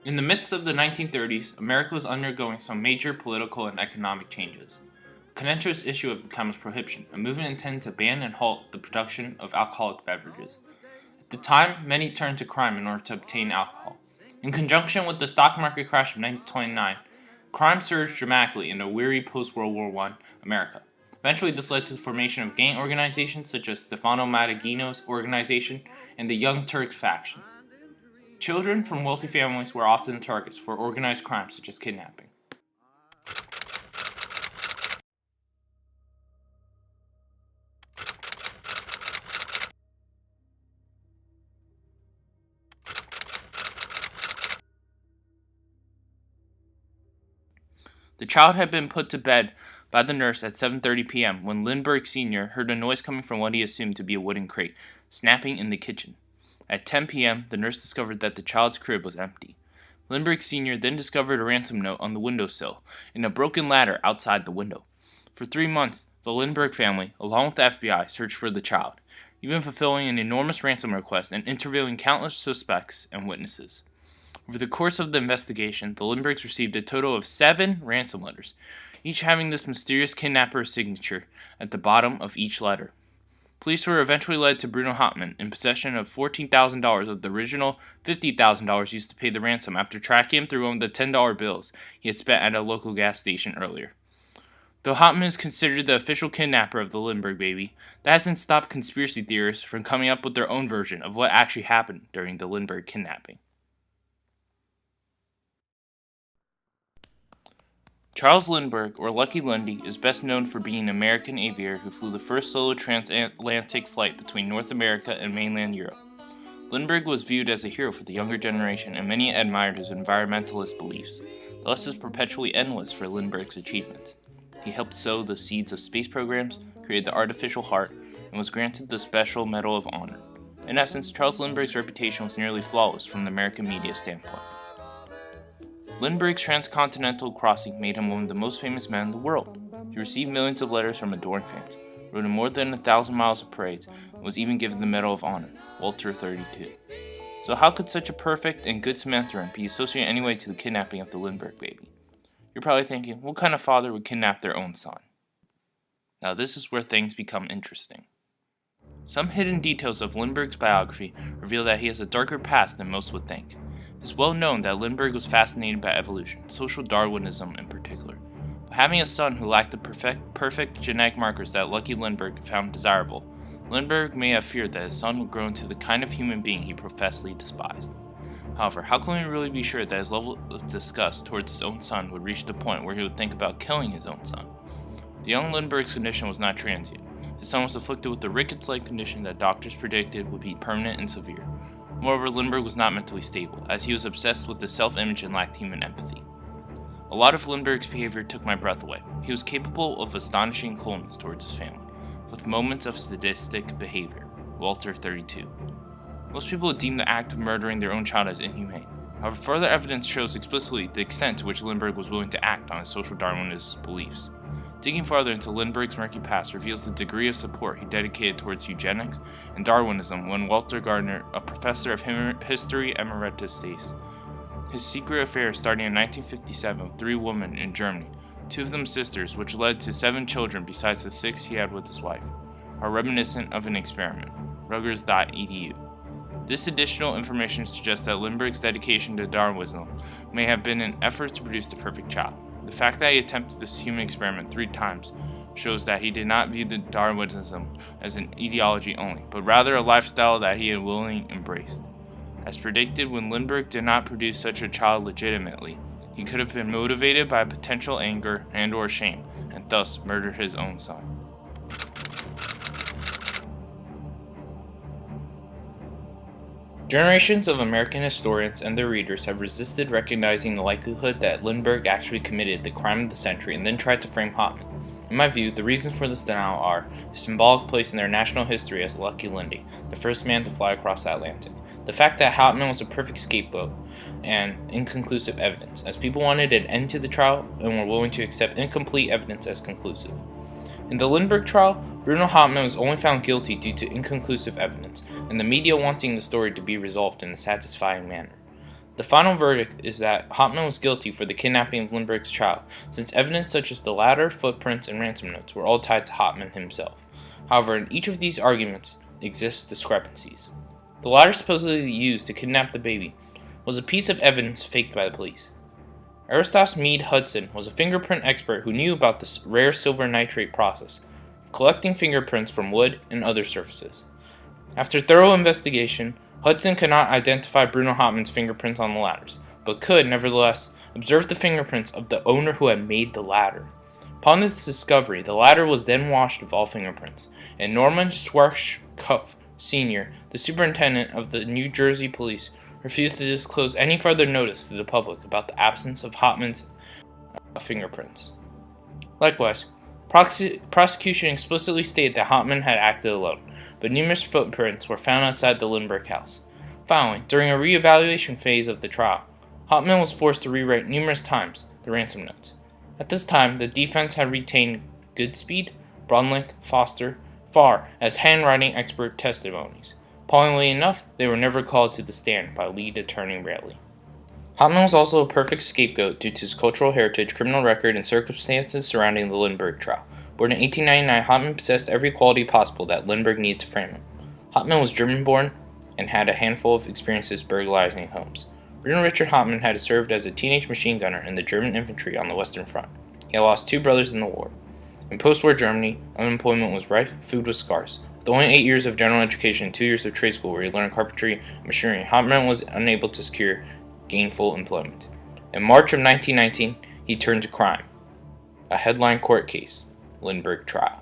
In the midst of the 1930s, America was undergoing some major political and economic changes. A contentious issue of the time was prohibition, a movement intended to ban and halt the production of alcoholic beverages. At the time, many turned to crime in order to obtain alcohol. In conjunction with the stock market crash of 1929, crime surged dramatically in a weary post-World War I America. Eventually, this led to the formation of gang organizations such as Stefano Mataggino's organization and the Young Turks faction. Children from wealthy families were often targets for organized crimes such as kidnapping. The child had been put to bed by the nurse at 7:30 p.m. when Lindbergh Sr. heard a noise coming from what he assumed to be a wooden crate, snapping in the kitchen. At 10 p.m., the nurse discovered that the child's crib was empty. Lindbergh Sr. then discovered a ransom note on the windowsill and a broken ladder outside the window. For 3 months, the Lindbergh family, along with the FBI, searched for the child, even fulfilling an enormous ransom request and interviewing countless suspects and witnesses. Over the course of the investigation, the Lindberghs received a total of 7 ransom letters, each having this mysterious kidnapper's signature at the bottom of each letter. Police were eventually led to Bruno Hauptmann in possession of $14,000 of the original $50,000 used to pay the ransom after tracking him through one of the $10 bills he had spent at a local gas station earlier. Though Hauptmann is considered the official kidnapper of the Lindbergh baby, that hasn't stopped conspiracy theorists from coming up with their own version of what actually happened during the Lindbergh kidnapping. Charles Lindbergh, or Lucky Lundy, is best known for being an American aviator who flew the first solo transatlantic flight between North America and mainland Europe. Lindbergh was viewed as a hero for the younger generation, and many admired his environmentalist beliefs. The list is perpetually endless for Lindbergh's achievements. He helped sow the seeds of space programs, created the artificial heart, and was granted the Special Medal of Honor. In essence, Charles Lindbergh's reputation was nearly flawless from the American media standpoint. Lindbergh's transcontinental crossing made him one of the most famous men in the world. He received millions of letters from adoring fans, rode in more than 1,000 miles of parades, and was even given the Medal of Honor, Walter 32. So how could such a perfect and good Samaritan be associated anyway to the kidnapping of the Lindbergh baby? You're probably thinking, what kind of father would kidnap their own son? Now this is where things become interesting. Some hidden details of Lindbergh's biography reveal that he has a darker past than most would think. It is well known that Lindbergh was fascinated by evolution, social Darwinism in particular. But having a son who lacked the perfect genetic markers that Lucky Lindbergh found desirable, Lindbergh may have feared that his son would grow into the kind of human being he professedly despised. However, how can we really be sure that his level of disgust towards his own son would reach the point where he would think about killing his own son? The young Lindbergh's condition was not transient. His son was afflicted with a rickets-like condition that doctors predicted would be permanent and severe. Moreover, Lindbergh was not mentally stable, as he was obsessed with his self-image and lacked human empathy. A lot of Lindbergh's behavior took my breath away. He was capable of astonishing coldness towards his family, with moments of sadistic behavior. Walter 32. Most people would deem the act of murdering their own child as inhumane. However, further evidence shows explicitly the extent to which Lindbergh was willing to act on his social Darwinist beliefs. Digging farther into Lindbergh's murky past reveals the degree of support he dedicated towards eugenics and Darwinism when Walter Gardner, a professor of history emeritus, states his secret affair starting in 1957 with 3 women in Germany, 2 of them sisters, which led to 7 children besides the 6 he had with his wife, are reminiscent of an experiment. Rutgers.edu. This additional information suggests that Lindbergh's dedication to Darwinism may have been an effort to produce the perfect child. The fact that he attempted this human experiment 3 times shows that he did not view the Darwinism as an ideology only, but rather a lifestyle that he had willingly embraced. As predicted, when Lindbergh did not produce such a child legitimately, he could have been motivated by potential anger and/or shame, and thus murdered his own son. Generations of American historians and their readers have resisted recognizing the likelihood that Lindbergh actually committed the crime of the century and then tried to frame Hauptmann. In my view, the reasons for this denial are his symbolic place in their national history as Lucky Lundy, the first man to fly across the Atlantic, the fact that Hauptmann was a perfect scapegoat, and inconclusive evidence, as people wanted an end to the trial and were willing to accept incomplete evidence as conclusive. In the Lindbergh trial, Bruno Hauptmann was only found guilty due to inconclusive evidence, and the media wanting the story to be resolved in a satisfying manner. The final verdict is that Hauptmann was guilty for the kidnapping of Lindbergh's child, since evidence such as the ladder, footprints, and ransom notes were all tied to Hauptmann himself. However, in each of these arguments exist discrepancies. The ladder supposedly used to kidnap the baby was a piece of evidence faked by the police. Erastus Meade Hudson was a fingerprint expert who knew about the rare silver nitrate process of collecting fingerprints from wood and other surfaces. After thorough investigation, Hudson could not identify Bruno Hauptmann's fingerprints on the ladders, but could, nevertheless, observe the fingerprints of the owner who had made the ladder. Upon this discovery, the ladder was then washed of all fingerprints, and Norman Schwarzkopf Sr., the superintendent of the New Jersey police, refused to disclose any further notice to the public about the absence of Hauptmann's fingerprints. Likewise, prosecution explicitly stated that Hauptmann had acted alone, but numerous footprints were found outside the Lindbergh house. Finally, during a re-evaluation phase of the trial, Hauptmann was forced to rewrite numerous times the ransom notes. At this time, the defense had retained Goodspeed, Brunlich, Foster, Farr as handwriting expert testimonies. Appallingly enough, they were never called to the stand by lead attorney Raleigh. Hauptmann was also a perfect scapegoat due to his cultural heritage, criminal record, and circumstances surrounding the Lindbergh trial. Born in 1899, Hauptmann possessed every quality possible that Lindbergh needed to frame him. Hauptmann was German-born and had a handful of experiences burglarizing homes. Bruno Richard Hauptmann had served as a teenage machine gunner in the German infantry on the Western Front. He had lost 2 brothers in the war. In post-war Germany, unemployment was rife, food was scarce. With only 8 years of general education and 2 years of trade school where he learned carpentry and machinery, Hauptmann was unable to secure gainful employment. In March of 1919, he turned to crime. A headline court case, Lindbergh trial.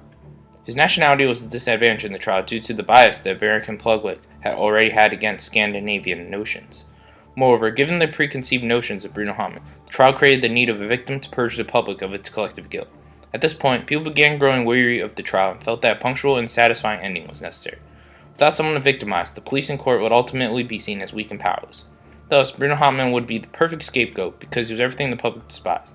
His nationality was a disadvantage in the trial due to the bias the American public had already had against Scandinavian notions. Moreover, given the preconceived notions of Bruno Hauptmann, the trial created the need of a victim to purge the public of its collective guilt. At this point, people began growing weary of the trial and felt that a punctual and satisfying ending was necessary. Without someone to victimize, the police and court would ultimately be seen as weak and powerless. Thus, Bruno Hauptmann would be the perfect scapegoat because he was everything the public despised: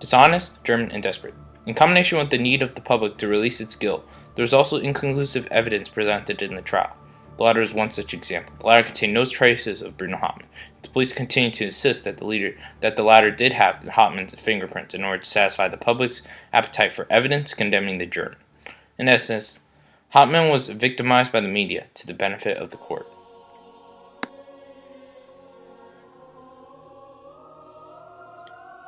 dishonest, German, and desperate. In combination with the need of the public to release its guilt, there was also inconclusive evidence presented in the trial. The ladder is one such example. The ladder contained no traces of Bruno Hauptmann. The police continued to insist that the ladder did have Hauptmann's fingerprints in order to satisfy the public's appetite for evidence condemning the German. In essence, Hauptmann was victimized by the media to the benefit of the court.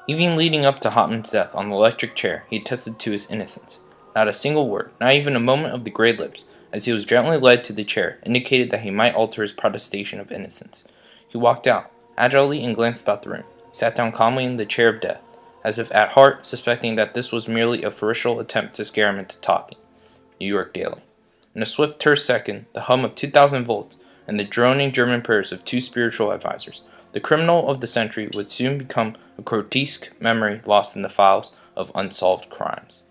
Even leading up to Hauptmann's death on the electric chair, he attested to his innocence. Not a single word, not even a moment of the grey lips, as he was gently led to the chair, indicated that he might alter his protestation of innocence. He walked out, agilely, and glanced about the room. He sat down calmly in the chair of death, as if at heart suspecting that this was merely a ferocious attempt to scare him into talking. New York Daily. In a swift, terse second, the hum of 2,000 volts and the droning German prayers of 2 spiritual advisors, the criminal of the century would soon become a grotesque memory lost in the files of unsolved crimes.